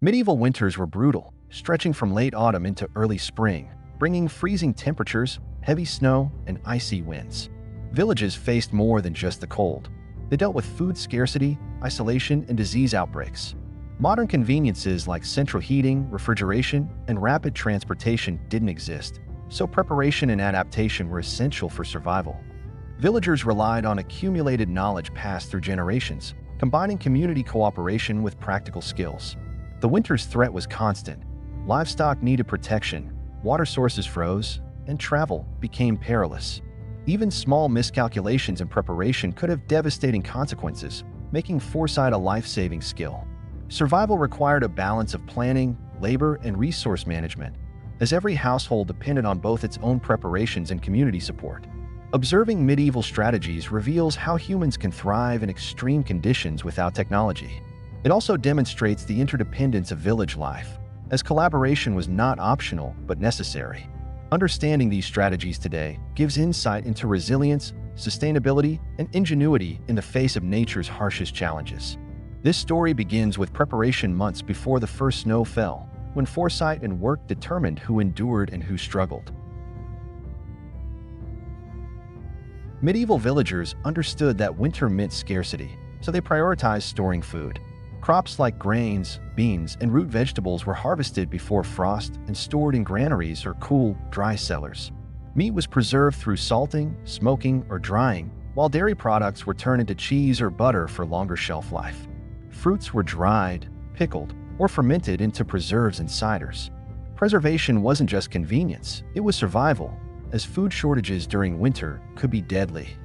Medieval winters were brutal, stretching from late autumn into early spring, bringing freezing temperatures, heavy snow, and icy winds. Villages faced more than just the cold. They dealt with food scarcity, isolation, and disease outbreaks. Modern conveniences like central heating, refrigeration, and rapid transportation didn't exist, so preparation and adaptation were essential for survival. Villagers relied on accumulated knowledge passed through generations, combining community cooperation with practical skills. The winter's threat was constant. Livestock needed protection, water sources froze, and travel became perilous. Even small miscalculations in preparation could have devastating consequences, making foresight a life-saving skill. Survival required a balance of planning, labor, and resource management, as every household depended on both its own preparations and community support. Observing medieval strategies reveals how humans can thrive in extreme conditions without technology. It also demonstrates the interdependence of village life, as collaboration was not optional but necessary. Understanding these strategies today gives insight into resilience, sustainability, and ingenuity in the face of nature's harshest challenges. This story begins with preparation months before the first snow fell, when foresight and work determined who endured and who struggled. Medieval villagers understood that winter meant scarcity, so they prioritized storing food. Crops like grains, beans, and root vegetables were harvested before frost and stored in granaries or cool, dry cellars. Meat was preserved through salting, smoking, or drying, while dairy products were turned into cheese or butter for longer shelf life. Fruits were dried, pickled, or fermented into preserves and ciders. Preservation wasn't just convenience, it was survival, as food shortages during winter could be deadly.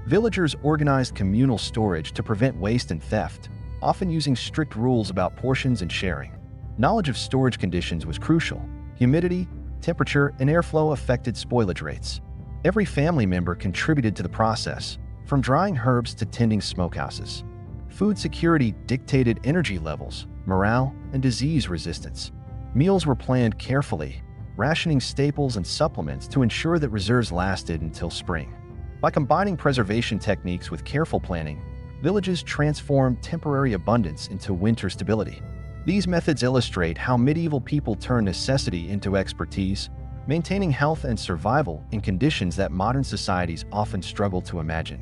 Villagers organized communal storage to prevent waste and theft, often using strict rules about portions and sharing. Knowledge of storage conditions was crucial. Humidity, temperature, and airflow affected spoilage rates. Every family member contributed to the process, from drying herbs to tending smokehouses. Food security dictated energy levels, morale, and disease resistance. Meals were planned carefully, rationing staples and supplements to ensure that reserves lasted until spring. By combining preservation techniques with careful planning, villages transformed temporary abundance into winter stability. These methods illustrate how medieval people turned necessity into expertise, maintaining health and survival in conditions that modern societies often struggle to imagine.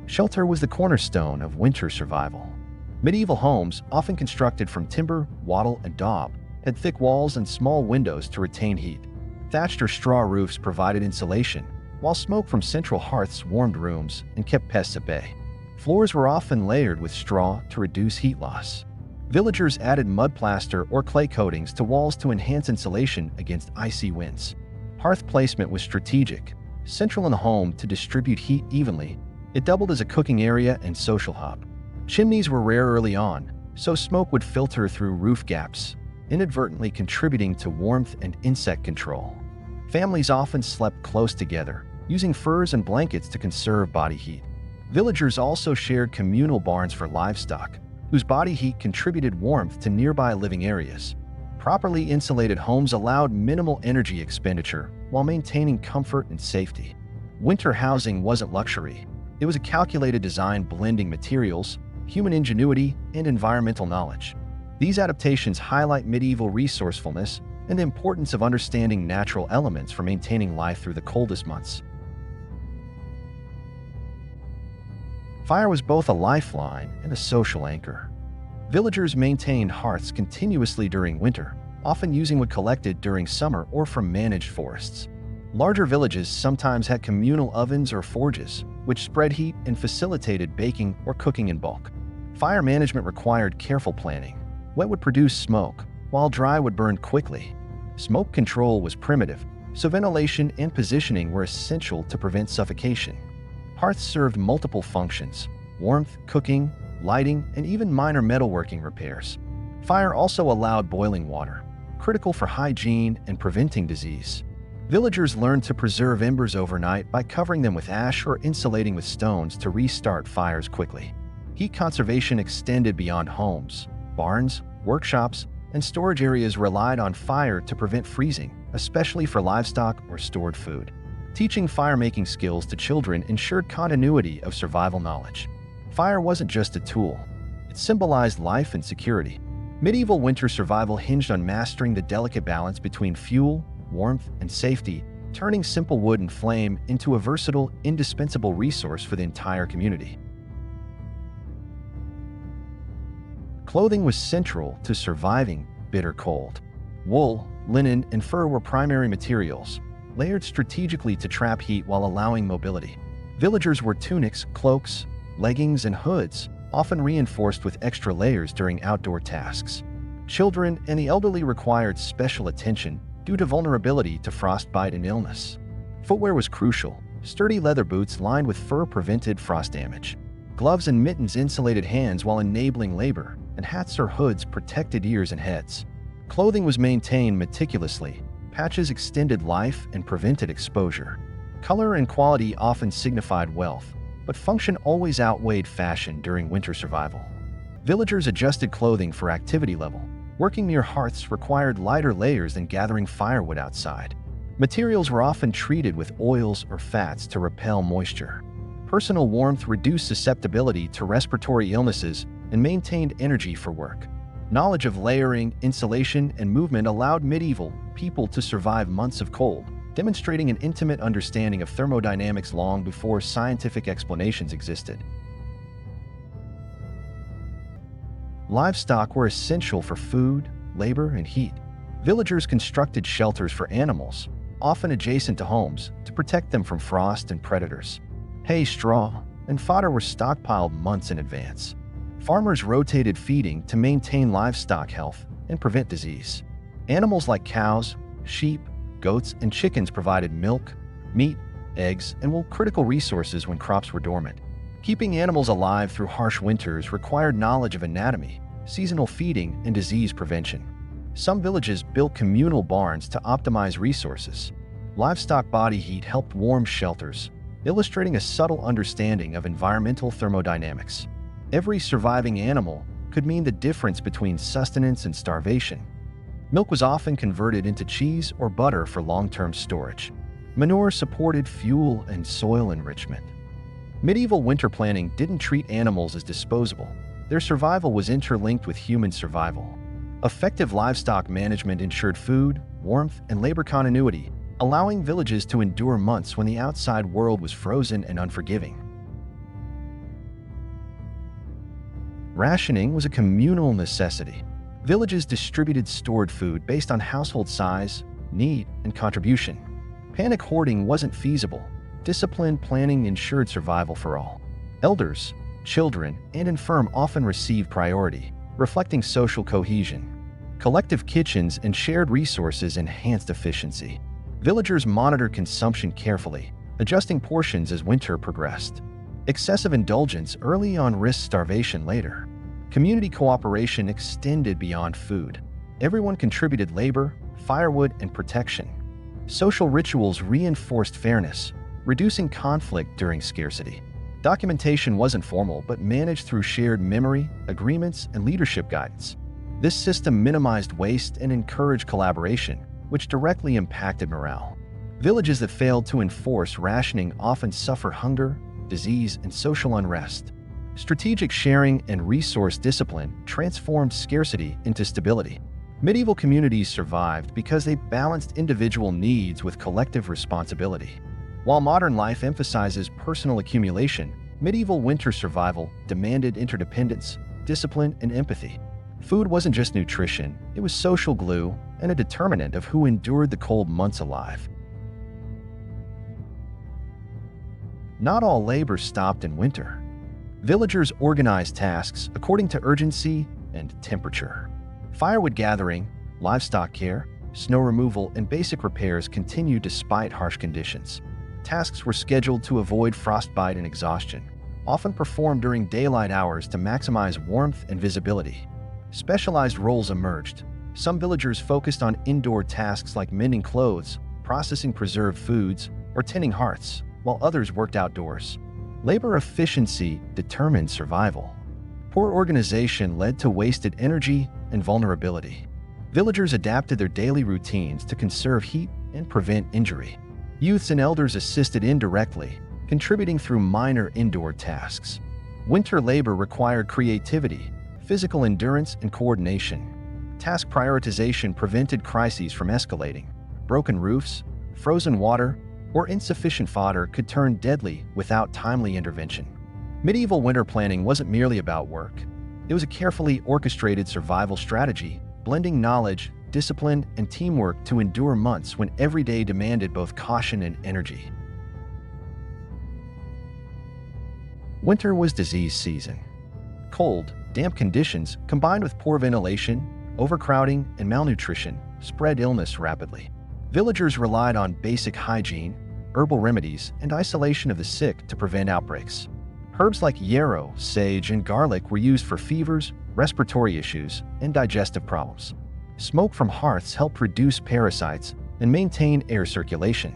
Shelter was the cornerstone of winter survival. Medieval homes, often constructed from timber, wattle, and daub, had thick walls and small windows to retain heat. Thatched or straw roofs provided insulation, while smoke from central hearths warmed rooms and kept pests at bay. Floors were often layered with straw to reduce heat loss. Villagers added mud plaster or clay coatings to walls to enhance insulation against icy winds. Hearth placement was strategic, central in the home to distribute heat evenly. It doubled as a cooking area and social hub. Chimneys were rare early on, so smoke would filter through roof gaps, inadvertently contributing to warmth and insect control. Families often slept close together, using furs and blankets to conserve body heat. Villagers also shared communal barns for livestock, whose body heat contributed warmth to nearby living areas. Properly insulated homes allowed minimal energy expenditure while maintaining comfort and safety. Winter housing wasn't luxury. It was a calculated design blending materials, human ingenuity, and environmental knowledge. These adaptations highlight medieval resourcefulness and the importance of understanding natural elements for maintaining life through the coldest months. Fire was both a lifeline and a social anchor. Villagers maintained hearths continuously during winter, often using wood collected during summer or from managed forests. Larger villages sometimes had communal ovens or forges, which spread heat and facilitated baking or cooking in bulk. Fire management required careful planning. Wet would produce smoke, while dry would burn quickly. Smoke control was primitive, so ventilation and positioning were essential to prevent suffocation. Hearths served multiple functions: warmth, cooking, lighting, and even minor metalworking repairs. Fire also allowed boiling water, critical for hygiene and preventing disease. Villagers learned to preserve embers overnight by covering them with ash or insulating with stones to restart fires quickly. Heat conservation extended beyond homes. Barns, workshops, and storage areas relied on fire to prevent freezing, especially for livestock or stored food. Teaching fire-making skills to children ensured continuity of survival knowledge. Fire wasn't just a tool. It symbolized life and security. Medieval winter survival hinged on mastering the delicate balance between fuel, warmth, and safety, turning simple wood and flame into a versatile, indispensable resource for the entire community. Clothing was central to surviving bitter cold. Wool, linen, and fur were primary materials, layered strategically to trap heat while allowing mobility. Villagers wore tunics, cloaks, leggings, and hoods, often reinforced with extra layers during outdoor tasks. Children and the elderly required special attention due to vulnerability to frostbite and illness. Footwear was crucial. Sturdy leather boots lined with fur prevented frost damage. Gloves and mittens insulated hands while enabling labor, and hats or hoods protected ears and heads. Clothing was maintained meticulously. Patches extended life and prevented exposure. Color and quality often signified wealth, but function always outweighed fashion during winter survival. Villagers adjusted clothing for activity level. Working near hearths required lighter layers than gathering firewood outside. Materials were often treated with oils or fats to repel moisture. Personal warmth reduced susceptibility to respiratory illnesses and maintained energy for work. Knowledge of layering, insulation, and movement allowed medieval people to survive months of cold, demonstrating an intimate understanding of thermodynamics long before scientific explanations existed. Livestock were essential for food, labor, and heat. Villagers constructed shelters for animals, often adjacent to homes, to protect them from frost and predators. Hay, straw, and fodder were stockpiled months in advance. Farmers rotated feeding to maintain livestock health and prevent disease. Animals like cows, sheep, goats, and chickens provided milk, meat, eggs, and were critical resources when crops were dormant. Keeping animals alive through harsh winters required knowledge of anatomy, seasonal feeding, and disease prevention. Some villages built communal barns to optimize resources. Livestock body heat helped warm shelters, illustrating a subtle understanding of environmental thermodynamics. Every surviving animal could mean the difference between sustenance and starvation. Milk was often converted into cheese or butter for long-term storage. Manure supported fuel and soil enrichment. Medieval winter planning didn't treat animals as disposable. Their survival was interlinked with human survival. Effective livestock management ensured food, warmth, and labor continuity, allowing villages to endure months when the outside world was frozen and unforgiving. Rationing was a communal necessity. Villages distributed stored food based on household size, need, and contribution. Panic hoarding wasn't feasible. Disciplined planning ensured survival for all. Elders, children, and infirm often received priority, reflecting social cohesion. Collective kitchens and shared resources enhanced efficiency. Villagers monitored consumption carefully, adjusting portions as winter progressed. Excessive indulgence early on risked starvation later. Community cooperation extended beyond food. Everyone contributed labor, firewood, and protection. Social rituals reinforced fairness, reducing conflict during scarcity. Documentation wasn't formal but managed through shared memory, agreements, and leadership guidance. This system minimized waste and encouraged collaboration, which directly impacted morale. Villages that failed to enforce rationing often suffer hunger, disease, and social unrest. Strategic sharing and resource discipline transformed scarcity into stability. Medieval communities survived because they balanced individual needs with collective responsibility. While modern life emphasizes personal accumulation, medieval winter survival demanded interdependence, discipline, and empathy. Food wasn't just nutrition, it was social glue and a determinant of who endured the cold months alive. Not all labor stopped in winter. Villagers organized tasks according to urgency and temperature. Firewood gathering, livestock care, snow removal, and basic repairs continued despite harsh conditions. Tasks were scheduled to avoid frostbite and exhaustion, often performed during daylight hours to maximize warmth and visibility. Specialized roles emerged. Some villagers focused on indoor tasks like mending clothes, processing preserved foods, or tending hearths, while others worked outdoors. Labor efficiency determined survival. Poor organization led to wasted energy and vulnerability. Villagers adapted their daily routines to conserve heat and prevent injury. Youths and elders assisted indirectly, contributing through minor indoor tasks. Winter labor required creativity, physical endurance and coordination. Task prioritization prevented crises from escalating. Broken roofs, frozen water, or insufficient fodder could turn deadly without timely intervention. Medieval winter planning wasn't merely about work. It was a carefully orchestrated survival strategy, blending knowledge, discipline, and teamwork to endure months when every day demanded both caution and energy. Winter was disease season. Cold, damp conditions, combined with poor ventilation, overcrowding, and malnutrition, spread illness rapidly. Villagers relied on basic hygiene, herbal remedies, and isolation of the sick to prevent outbreaks. Herbs like yarrow, sage, and garlic were used for fevers, respiratory issues, and digestive problems. Smoke from hearths helped reduce parasites and maintain air circulation.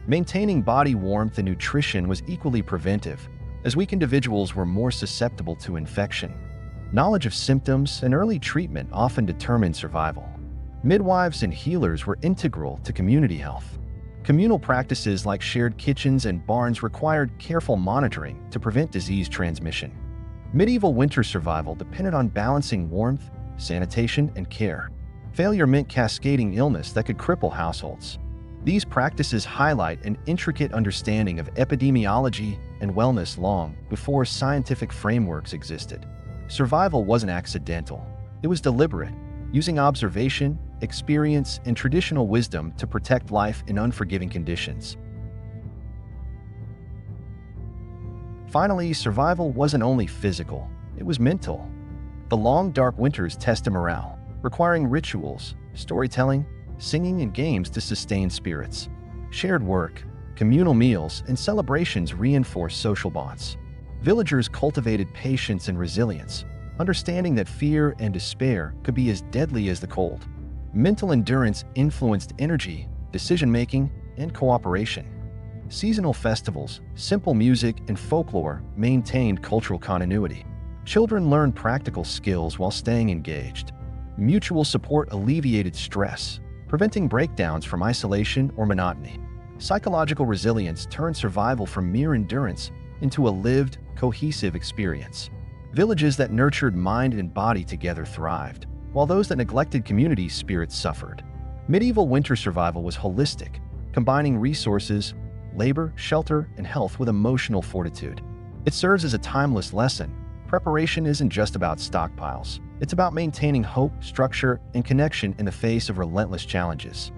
Maintaining body warmth and nutrition was equally preventive, as weak individuals were more susceptible to infection. Knowledge of symptoms and early treatment often determined survival. Midwives and healers were integral to community health. Communal practices like shared kitchens and barns required careful monitoring to prevent disease transmission. Medieval winter survival depended on balancing warmth, sanitation, and care. Failure meant cascading illness that could cripple households. These practices highlight an intricate understanding of epidemiology and wellness long before scientific frameworks existed. Survival wasn't accidental. It was deliberate, using observation, experience, and traditional wisdom to protect life in unforgiving conditions. Finally, survival wasn't only physical, it was mental. The long, dark winters tested morale, requiring rituals, storytelling, singing, and games to sustain spirits. Shared work, communal meals, and celebrations reinforced social bonds. Villagers cultivated patience and resilience, understanding that fear and despair could be as deadly as the cold. Mental endurance influenced energy, decision-making, and cooperation. Seasonal festivals, simple music, and folklore maintained cultural continuity. Children learned practical skills while staying engaged. Mutual support alleviated stress, preventing breakdowns from isolation or monotony. Psychological resilience turned survival from mere endurance into a lived, cohesive experience. Villages that nurtured mind and body together thrived, while those that neglected community spirits suffered. Medieval winter survival was holistic, combining resources, labor, shelter, and health with emotional fortitude. It serves as a timeless lesson. Preparation isn't just about stockpiles. It's about maintaining hope, structure, and connection in the face of relentless challenges.